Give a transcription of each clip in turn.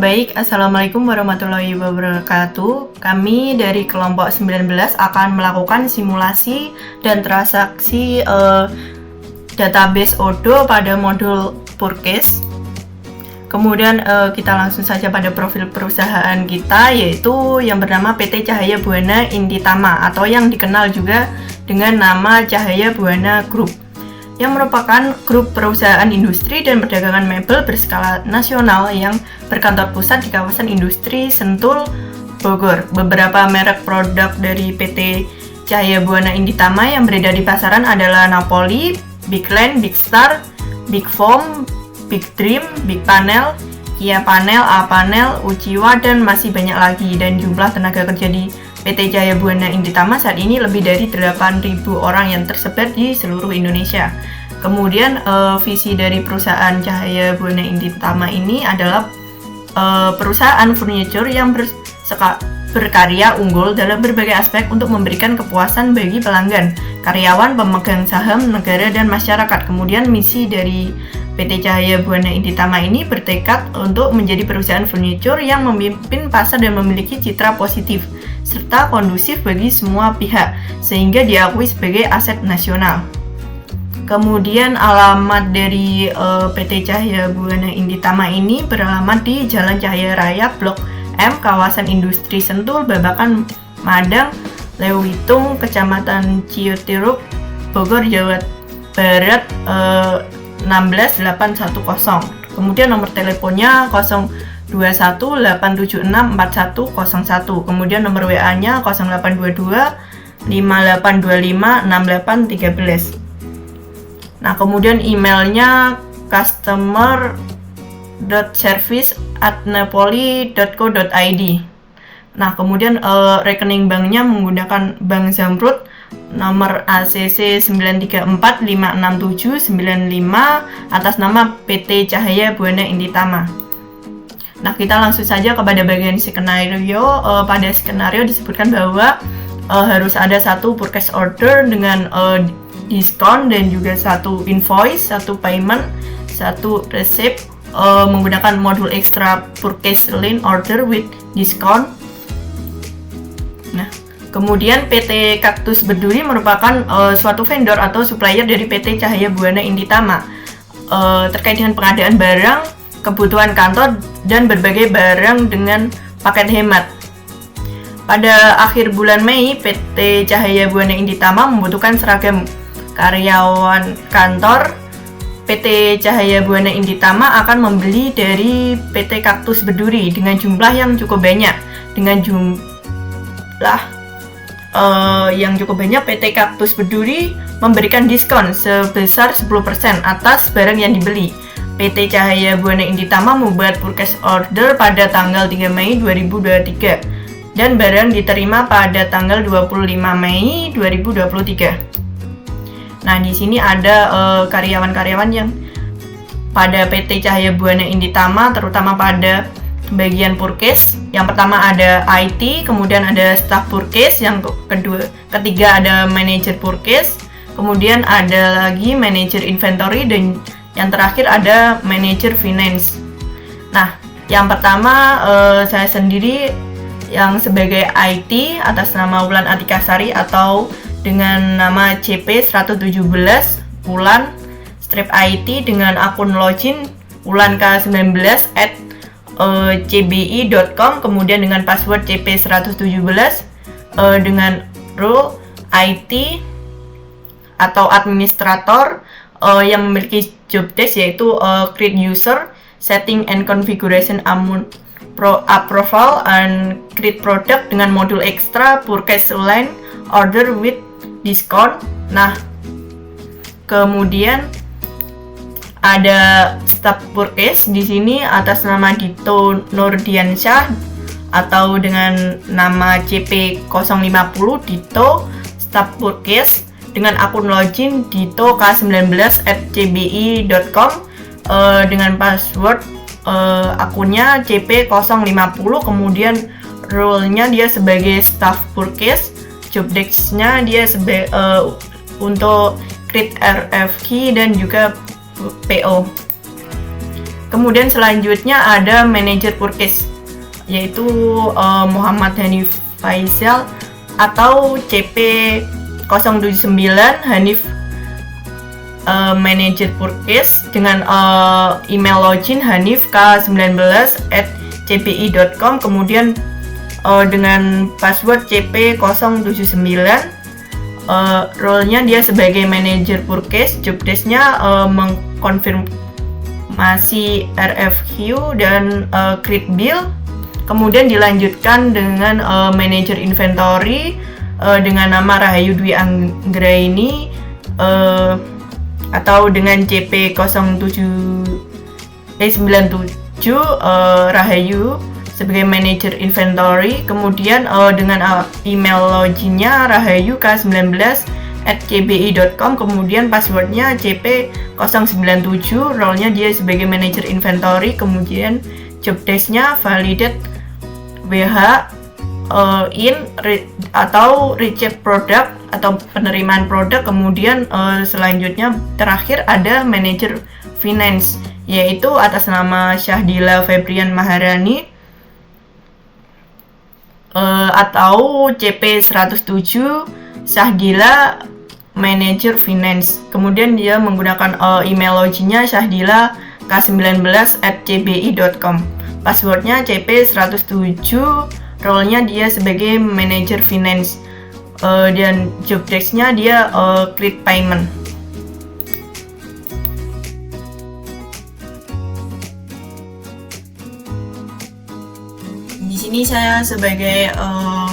Baik, Assalamualaikum warahmatullahi wabarakatuh. Kami dari kelompok 19 akan melakukan simulasi dan transaksi database Odoo pada modul Purcase. Kemudian kita langsung saja pada profil perusahaan kita, yaitu yang bernama PT Cahaya Buana Inditama atau yang dikenal juga dengan nama Cahaya Buana Group, yang merupakan grup perusahaan industri dan perdagangan mebel berskala nasional yang berkantor pusat di kawasan industri Sentul, Bogor. Beberapa merek produk dari PT Cahaya Buana Inditama yang beredar di pasaran adalah Napoli, Big Land, Big Star, Big Foam, Big Dream, Big Panel, Kia Panel, A Panel, Uchiwa, dan masih banyak lagi. Dan jumlah tenaga kerja di PT Cahaya Buana Inditama saat ini lebih dari 8.000 orang yang tersebar di seluruh Indonesia. Kemudian visi dari perusahaan Cahaya Buana Inditama ini adalah perusahaan furniture yang berkarya unggul dalam berbagai aspek untuk memberikan kepuasan bagi pelanggan, karyawan, pemegang saham, negara, dan masyarakat. Kemudian misi dari PT Cahaya Buana Inditama ini bertekad untuk menjadi perusahaan furniture yang memimpin pasar dan memiliki citra positif serta kondusif bagi semua pihak, sehingga diakui sebagai aset nasional. Kemudian alamat dari PT Cahaya Buana Inditama ini beralamat di Jalan Cahaya Raya Blok M, kawasan industri Sentul, Babakan, Madang, Lewitung, Kecamatan Ciutiruk, Bogor, Jawa Barat 16810. Kemudian nomor teleponnya 021-876-4101. Kemudian nomor WA-nya 0822-5825-6813. Nah, kemudian emailnya customer.service@napoli.co.id. Nah, kemudian rekening banknya menggunakan Bank Zamrud, nomor ACC 9345679 atas nama PT Cahaya Buana Inditama. Nah, kita langsung saja kepada bagian skenario. Pada skenario disebutkan bahwa harus ada satu purchase order dengan diskon dan juga satu invoice, satu payment, satu receipt menggunakan modul extra purchase line order with discount. Nah, kemudian PT Kaktus Berduri merupakan suatu vendor atau supplier dari PT Cahaya Buana Inditama terkait dengan pengadaan barang, kebutuhan kantor, dan berbagai barang dengan paket hemat. Pada akhir bulan Mei, PT Cahaya Buana Inditama membutuhkan seragam karyawan kantor. PT Cahaya Buana Inditama akan membeli dari PT Kaktus Berduri dengan jumlah yang cukup banyak. Dengan jumlah yang cukup banyak, PT Kaktus Berduri memberikan diskon sebesar 10% atas barang yang dibeli. PT Cahaya Buana Inditama membuat purchase order pada tanggal 3 Mei 2023 dan barang diterima pada tanggal 25 Mei 2023. Nah, di sini ada karyawan-karyawan yang pada PT Cahaya Buana Inditama, terutama pada bagian purchase. Yang pertama ada IT, kemudian ada staff purchase, yang ketiga ada manajer purchase, kemudian ada lagi manajer inventory, dan yang terakhir ada manajer finance. Nah, yang pertama saya sendiri yang sebagai IT atas nama Wulan Atikasari atau dengan nama CP117 Wulan strip IT dengan akun login wulank19 @cbi.com, kemudian dengan password CP117 dengan role IT atau administrator yang memiliki job desk yaitu create user, setting and configuration approval, and create product dengan modul extra purchase line order with discount. Nah, kemudian ada staff purchase di sini atas nama Dito Nurdiansyah atau dengan nama CP050 Dito staff purchase dengan akun login Dito K19 @cbi.com dengan password akunnya CP050, kemudian role-nya dia sebagai staff purchase, job desk-nya dia untuk create RFQ dan juga PO. Kemudian selanjutnya ada manajer purchase, yaitu Muhammad Hanif Faisal atau CP079 Hanif, manajer purchase dengan email login hanifk19@cpi.com, kemudian dengan password CP079. Role-nya dia sebagai manajer purchase, job desk-nya mengkonfirmasi RFQ dan create bill. Kemudian dilanjutkan dengan manajer inventory dengan nama Rahayu Dwi Anggraini atau dengan CP97 Rahayu sebagai manajer inventory. Kemudian dengan email loginnya rahayuk19@cbi.com, kemudian passwordnya CP097, role-nya dia sebagai manajer inventory, kemudian job desk-nya validate WH in atau receive product atau penerimaan produk. Kemudian selanjutnya terakhir ada manajer finance, yaitu atas nama Syahdila Febrian Maharani atau CP107 Syahdila manajer finance. Kemudian dia menggunakan email loginnya Syahdila k19@cbi.com, passwordnya CP107, role-nya dia sebagai manajer finance, dan job desk-nya dia create payment. Di sini saya sebagai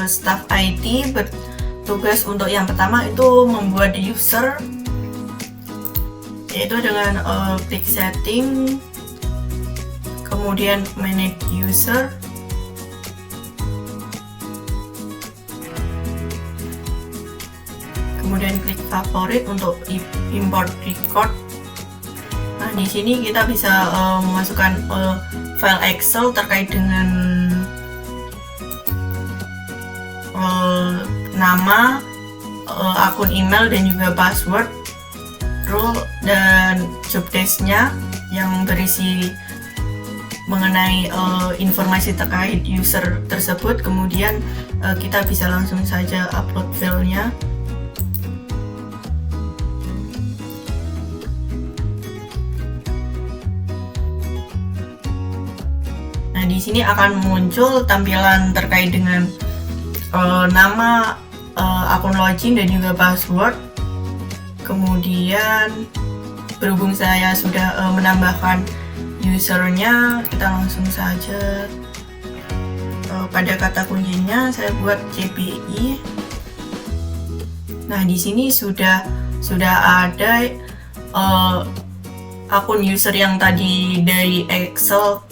staff IT bertugas untuk yang pertama itu membuat user, yaitu dengan klik setting, kemudian manage user, kemudian klik favorit untuk import record. Nah, di sini kita bisa memasukkan file Excel terkait dengan nama, akun email dan juga password, role dan job desk-nya yang berisi mengenai informasi terkait user tersebut. Kemudian kita bisa langsung saja upload filenya. Nah, di sini akan muncul tampilan terkait dengan nama, akun login dan juga password. Kemudian berhubung saya sudah menambahkan usernya, kita langsung saja pada kata kuncinya saya buat CPI. Nah, di sini sudah ada akun user yang tadi dari Excel,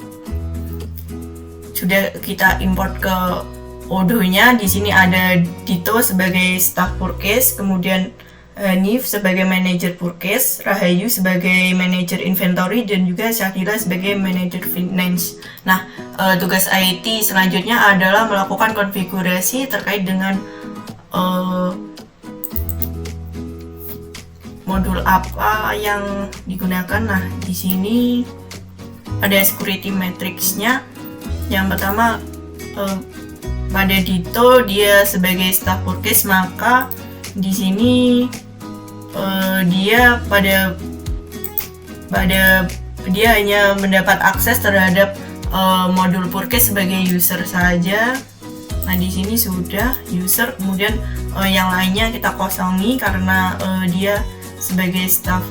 sudah kita import ke Odoo-nya. Di sini ada Dito sebagai staff purchase, kemudian Hanif sebagai manajer purchase, Rahayu sebagai manajer inventory, dan juga Syahdila sebagai manajer finance. Nah, tugas IT selanjutnya adalah melakukan konfigurasi terkait dengan modul apa yang digunakan. Nah, di sini ada security matrix-nya. Yang pertama, pada Dito dia sebagai staff purchase, maka di sini dia hanya mendapat akses terhadap modul purchase sebagai user saja. Nah, di sini sudah user, kemudian yang lainnya kita kosongi karena dia sebagai staff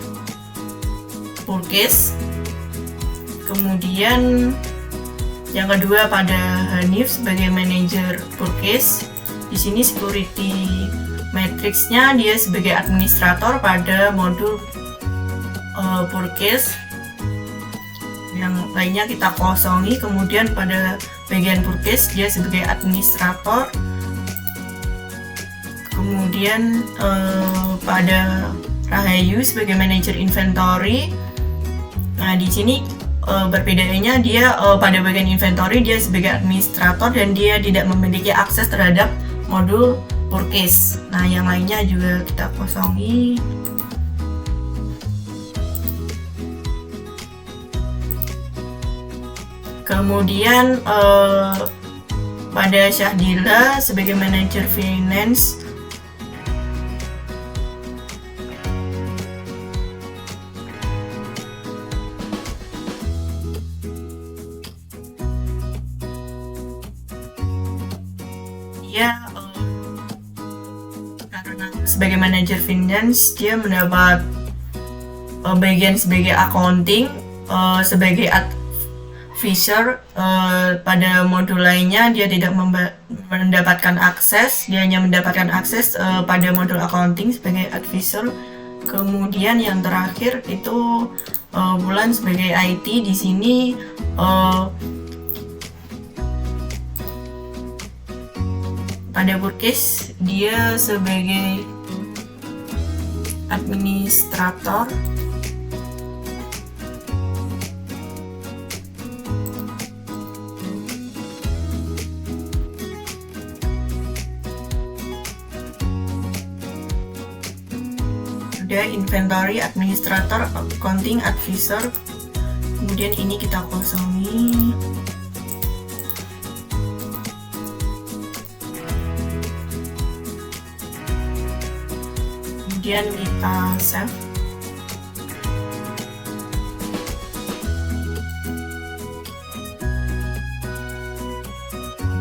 purchase. Kemudian yang kedua pada Hanif sebagai manajer purchase. Di sini security matrix-nya dia sebagai administrator pada modul purchase. Yang lainnya kita kosongi. Kemudian pada bagian purchase dia sebagai administrator. Kemudian pada Rahayu sebagai manajer inventory. Nah, di sini perbedaannya dia pada bagian inventory dia sebagai administrator dan dia tidak memiliki akses terhadap modul purchase. Nah, yang lainnya juga kita kosongi. Kemudian pada Syahdila sebagai manajer finance. Dia karena sebagai manajer finance dia mendapat bagian sebagai accounting, sebagai advisor. Pada modul lainnya dia tidak mendapatkan akses, dia hanya mendapatkan akses pada modul accounting sebagai advisor. Kemudian yang terakhir itu Bulan sebagai IT. Di sini pada Purkis dia sebagai administrator. Sudah inventory administrator, accounting advisor. Kemudian ini kita kosongi. Kemudian kita save.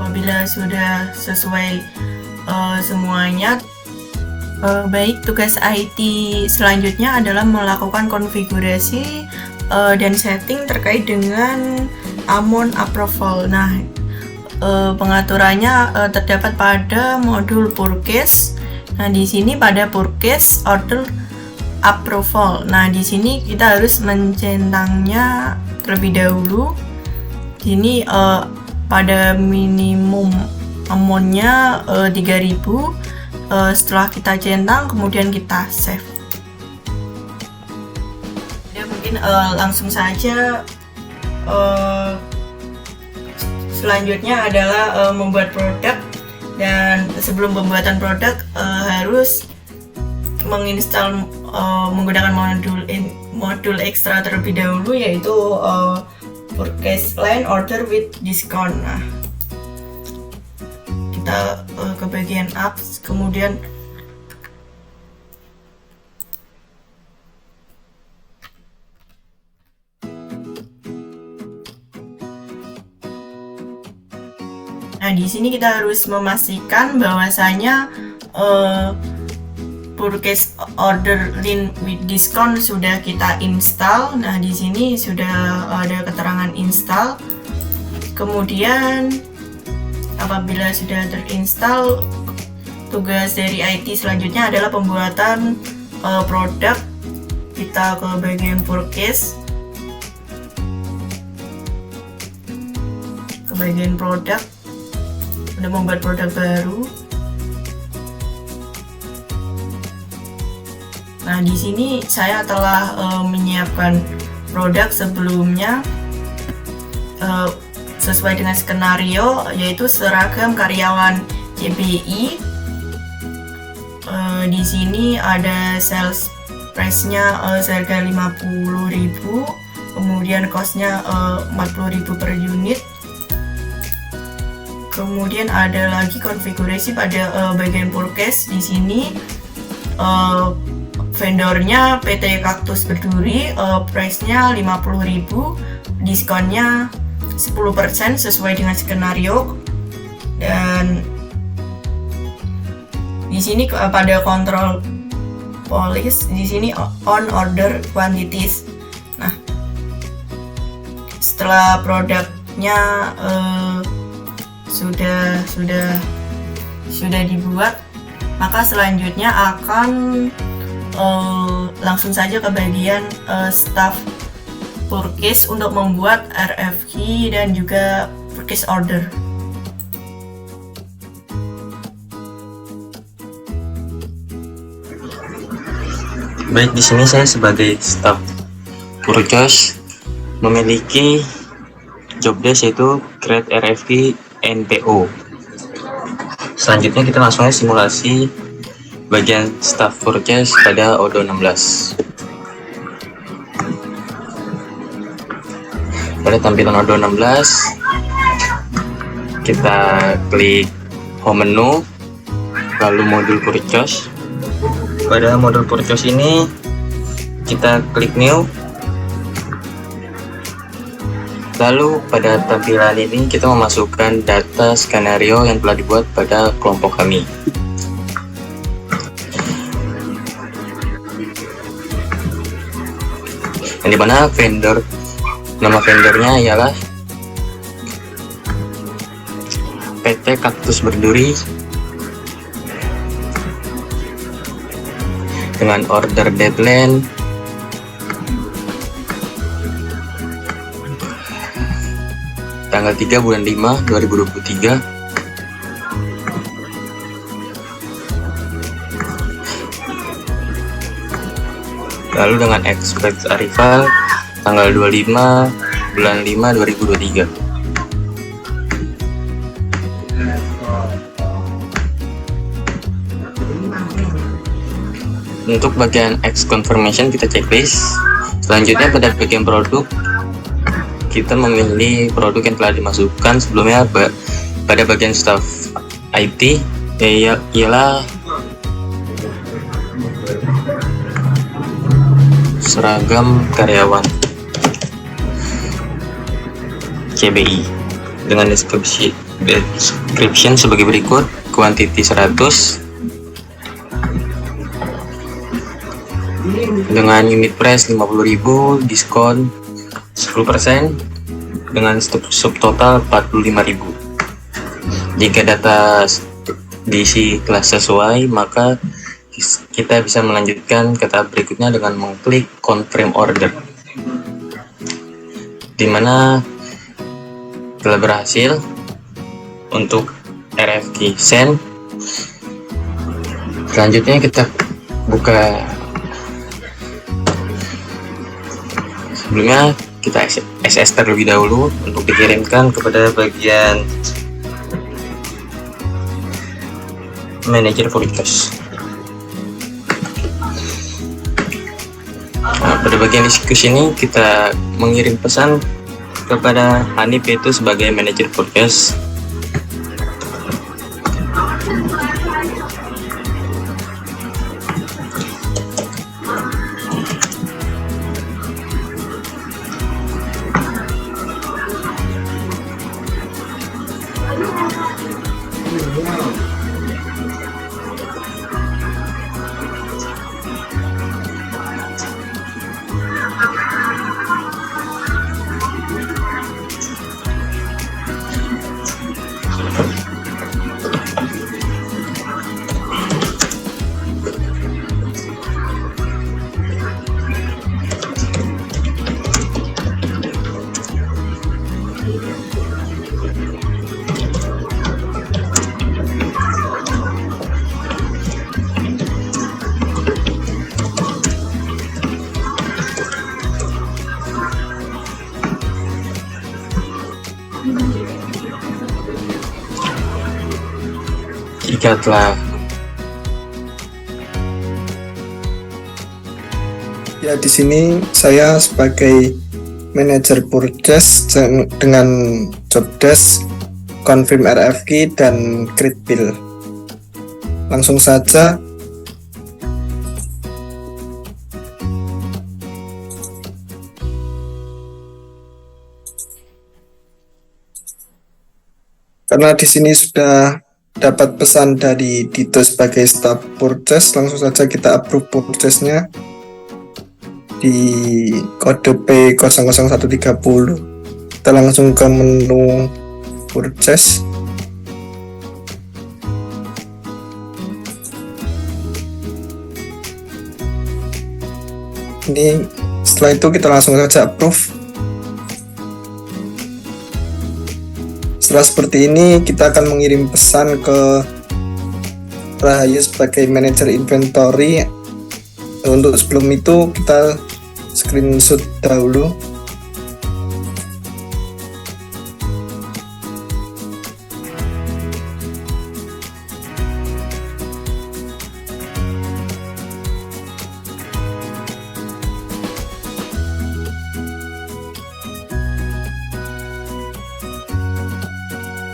Apabila sudah sesuai semuanya, baik, tugas IT selanjutnya adalah melakukan konfigurasi dan setting terkait dengan amount approval. Nah, pengaturannya terdapat pada modul Purkis. Nah, di sini pada Purkis order approval. Nah, di sini kita harus mencentangnya terlebih dahulu. Di sini pada minimum amount-nya 3.000. Setelah kita centang, kemudian kita save. Ya, mungkin langsung saja. Selanjutnya adalah membuat produk. Dan sebelum pembuatan produk harus menginstal menggunakan modul ekstra terlebih dahulu, yaitu Purkis Line Order with Discount. Nah, kita ke bagian apps, kemudian nah, di sini kita harus memastikan bahwasanya Purkis Order Line with Discount sudah kita install. Nah, di sini sudah ada keterangan install. Kemudian apabila sudah terinstall, tugas dari IT selanjutnya adalah pembuatan produk. Kita ke bagian Purkis, ke bagian produk, untuk membuat produk baru. Nah, di sini saya telah menyiapkan produk sebelumnya sesuai dengan skenario, yaitu seragam karyawan CBI. Di sini ada sales price-nya seharga 50.000, kemudian cost-nya 40.000 per unit. Kemudian ada lagi konfigurasi pada bagian Purkis. Di sini vendornya PT Kaktus Berduri, price-nya 50.000, diskonnya 10% sesuai dengan skenario. Dan di sini pada kontrol policy, di sini on order quantities. Nah, setelah produknya sudah dibuat, maka selanjutnya akan langsung saja ke bagian staff Purkis untuk membuat RFQ dan juga purchase order. Baik, di sini saya sebagai staff Purkis memiliki job desk yaitu create RFQ NPO. Selanjutnya kita langsung aja simulasi bagian staff Purkis pada Odoo 16. Pada tampilan Odoo 16, kita klik home menu, lalu modul purchase. Pada modul purchase ini kita klik new, lalu pada tampilan ini kita memasukkan data skenario yang telah dibuat pada kelompok kami. Yang dimana nama vendornya ialah PT Kaktus Berduri dengan order deadline tanggal 3 bulan 5 2023. Lalu dengan expect arrival tanggal 25 bulan 5 2023. Untuk bagian X confirmation kita checklist. Selanjutnya pada bagian produk, kita memilih produk yang telah dimasukkan sebelumnya. Pada bagian staff IT ialah seragam karyawan CBI dengan description sebagai berikut: quantity 100 dengan unit price 50.000, diskon 10% dengan subtotal 45.000. Jika data diisi kelas sesuai, maka kita bisa melanjutkan ke tahap berikutnya dengan mengklik confirm order, dimana telah berhasil untuk RFQ send. Selanjutnya kita buka, sebelumnya kita SS terlebih dahulu untuk dikirimkan kepada bagian manajer forecast. Nah, pada bagian diskusi ini kita mengirim pesan kepada Hanif, yaitu sebagai manajer forecast. Jika telah ya, di sini saya sebagai manajer purchase dengan job desk, confirm RFQ dan create bill. Langsung saja karena di sini sudah dapat pesan dari Dito sebagai staff purchase, langsung saja kita approve purchase-nya di kode P00130. Kita langsung ke menu purchase. Ini setelah itu kita langsung saja approve. Setelah seperti ini, kita akan mengirim pesan ke Rahayu sebagai manajer inventory. Untuk sebelum itu, kita screenshot dahulu.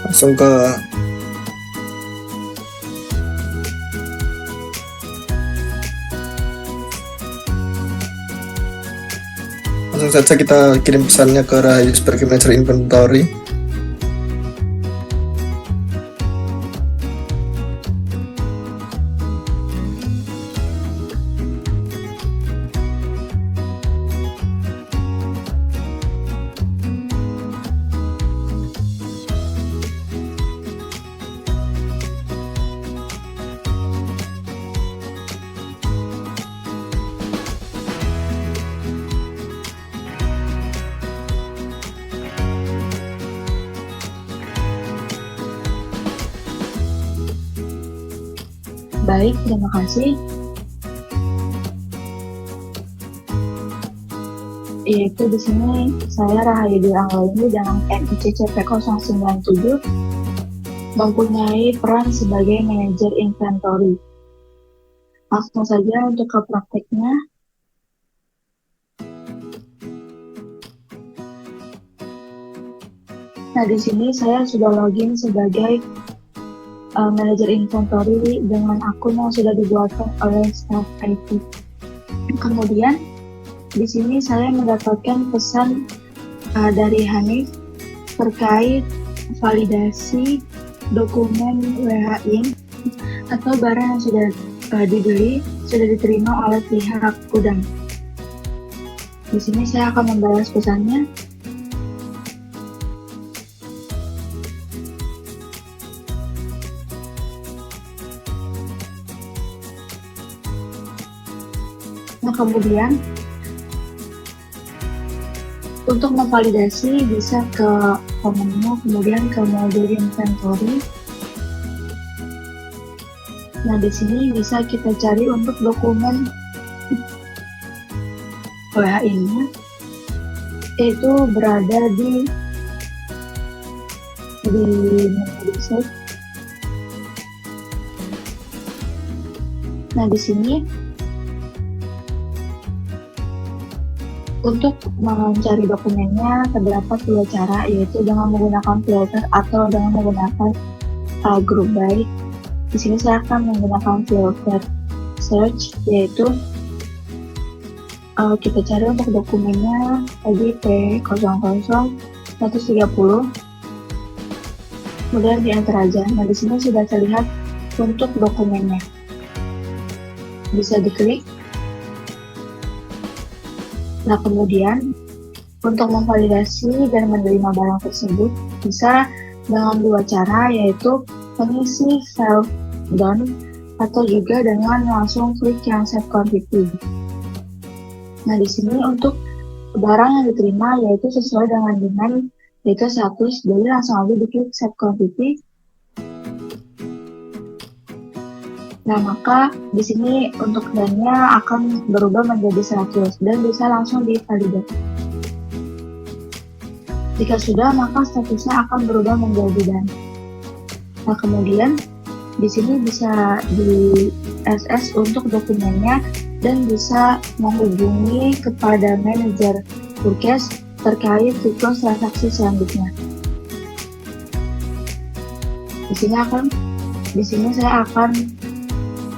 langsung ke langsung saja kita kirim pesannya ke Rahayu sebagai manajer inventory. Baik, terima kasih. Yaitu di sini saya Rahayu Dwi Anggraini dengan NICCP 097 mempunyai peran sebagai manajer inventory. Langsung saja untuk ke prakteknya. Nah, di sini saya sudah login sebagai manajer inventory dengan akun yang sudah dibuatkan oleh staff IT. Kemudian di sini saya mendapatkan pesan dari Hanif terkait validasi dokumen WHI atau barang yang sudah dibeli sudah diterima oleh pihak gudang. Di sini saya akan membalas pesannya. Nah, kemudian untuk memvalidasi bisa ke menu, kemudian ke mode inventory. Nah, di sini bisa kita cari untuk dokumen WHI-nya, itu berada di menu research. Nah, di sini untuk mencari dokumennya terdapat dua cara, yaitu dengan menggunakan filter atau dengan menggunakan group by. Di sini saya akan menggunakan filter search, yaitu kita cari untuk dokumennya tadi P00-130, kemudian di enter aja. Nah, di sini sudah terlihat untuk dokumennya. Bisa diklik. Nah, kemudian untuk memvalidasi dan menerima barang tersebut bisa dengan dua cara, yaitu mengisi self done atau juga dengan langsung klik yang set quantity. Nah, di sini untuk barang yang diterima yaitu sesuai dengan demand, yaitu 100, jadi langsung aja diklik set quantity. Nah, maka di sini untuk dan-nya akan berubah menjadi 100 dan bisa langsung divalidate. Jika sudah, maka statusnya akan berubah menjadi dan. Nah, kemudian di sini bisa di SS untuk dokumennya dan bisa menghubungi kepada manajer purchase terkait siklus transaksi selanjutnya. Di sini saya akan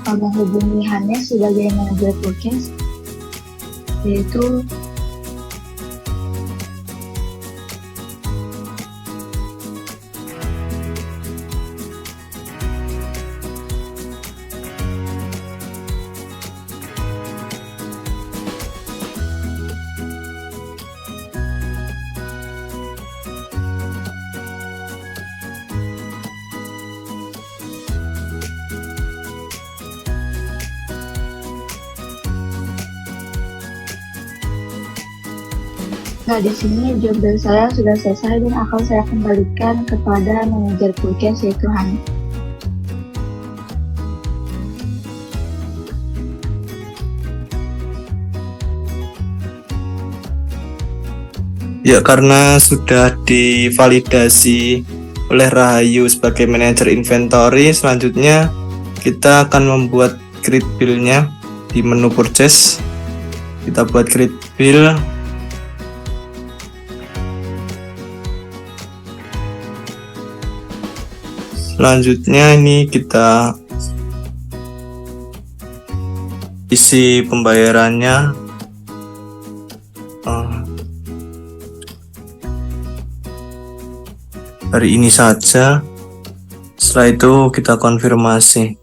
menghubungi Hanes sebagai manajer purchase, yaitu Nah, di sini job dari saya sudah selesai dan akan saya kembalikan kepada manajer purchase, yaitu Hani. Ya, karena sudah divalidasi oleh Rahayu sebagai manajer inventory, selanjutnya kita akan membuat grid bill-nya di menu purchase. Kita buat grid bill. Selanjutnya ini kita isi pembayarannya. Hari ini saja. Setelah itu kita konfirmasi.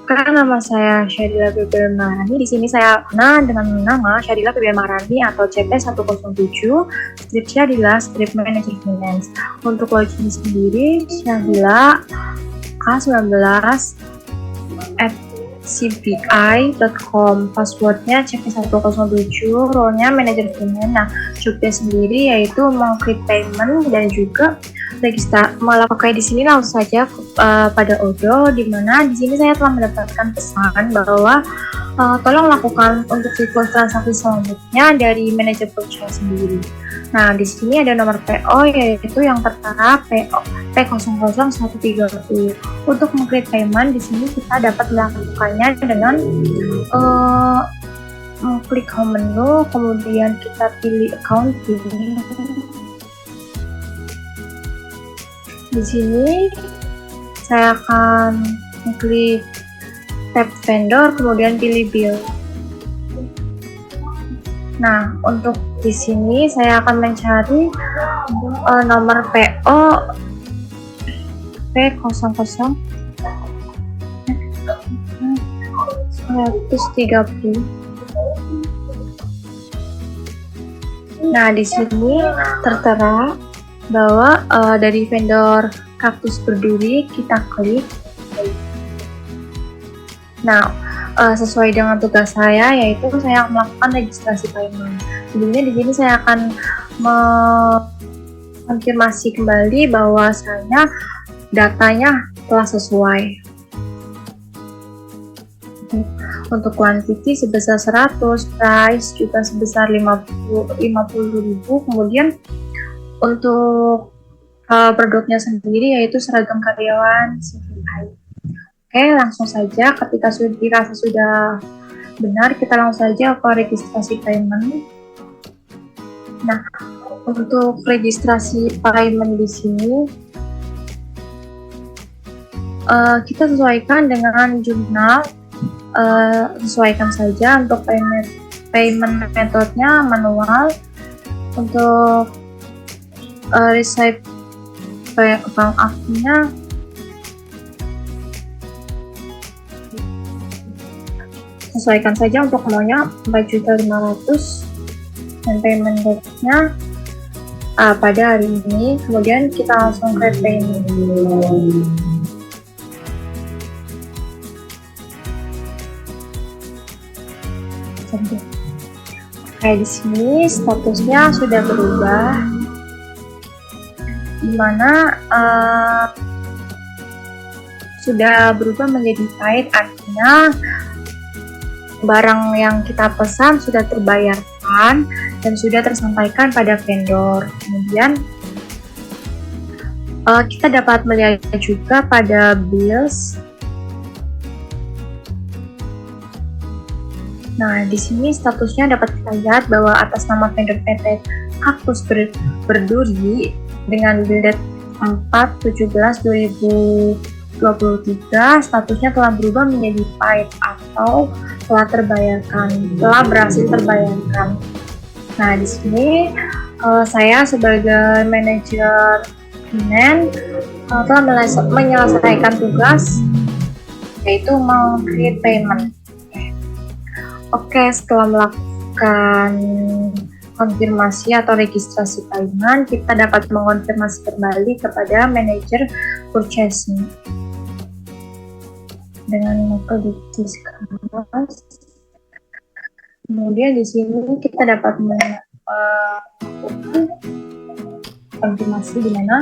Perkenalkan, nama saya Syadila Febrian Maharani. Di sini saya dengan nama Syadila Febrian Maharani atau CP107. Strip Syadila, Strip Manager Finance. Untuk login sendiri, Syadila A19 @cbi.com, passwordnya CP107, role-nya Manager Finance. Nah, jobnya sendiri yaitu mengklik payment dan juga melakukan di sini langsung saja pada Odo, di mana di sini saya telah mendapatkan pesan bahwa tolong lakukan untuk siklus transaksi selanjutnya dari manajer purchase sendiri. Nah, di sini ada nomor PO yaitu yang tertera PO P00130. Untuk mengklik payment di sini kita dapat melakukannya dengan klik home menu, kemudian kita pilih accounting. Di sini saya akan klik tab vendor, kemudian pilih bill. Nah, untuk di sini saya akan mencari nomor PO P00 130. Nah, di sini tertera bahwa dari vendor Kaktus Berduri kita klik. Nah, sesuai dengan tugas saya yaitu saya melakukan registrasi payment. Sebelumnya di sini saya akan mengkonfirmasi kembali bahwasanya datanya telah sesuai. Untuk quantity sebesar 100, price juga sebesar 50.000, kemudian untuk produknya sendiri yaitu seragam karyawan CVI. Oke, langsung saja ketika dirasa sudah benar, kita langsung saja ke registrasi payment. Nah, untuk registrasi payment di sini kita sesuaikan dengan jurnal, sesuaikan saja. Untuk payment metodenya manual. Untuk receipt bank akunnya sesuaikan saja, untuk maunya 4.500.000 dan payment date-nya pada hari ini. Kemudian kita langsung create payment. Oke, di sini statusnya sudah berubah, dimana sudah berubah menjadi paid, artinya barang yang kita pesan sudah terbayarkan dan sudah tersampaikan pada vendor. Kemudian kita dapat melihat juga pada bills. Nah, di sini statusnya dapat kita lihat bahwa atas nama vendor PT Kaktus Berduri dengan bill date 4/17/2023, statusnya telah berubah menjadi paid atau telah berhasil terbayarkan. Nah, di sini saya sebagai manajer finance telah menyelesaikan tugas yaitu meng-create payment. Oke, setelah melakukan konfirmasi atau registrasi payment, kita dapat mengonfirmasi kembali kepada manajer purchasing dengan mengklik discuss. Kemudian di sini kita dapat melakukan konfirmasi di mana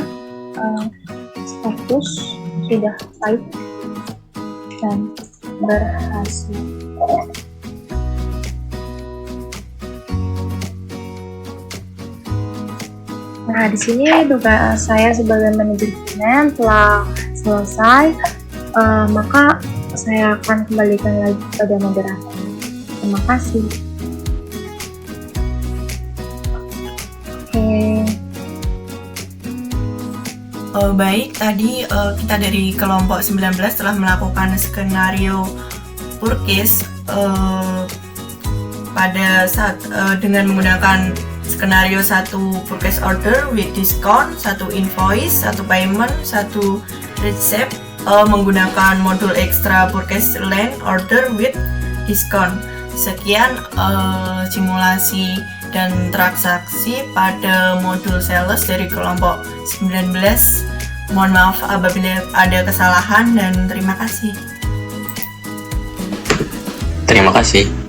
status sudah paid dan berhasil. Nah, di sini tugas saya sebagai manajer finance telah selesai. Maka saya akan kembalikan lagi pada moderator. Terima kasih. Oke. Baik, tadi kita dari kelompok 19 telah melakukan skenario purchase pada saat dengan menggunakan skenario 1 purchase order with discount, 1 invoice, 1 payment, 1 receipt, menggunakan modul extra purchase land order with discount. Sekian simulasi dan transaksi pada modul sales dari kelompok 19. Mohon maaf apabila ada kesalahan dan terima kasih. Terima kasih.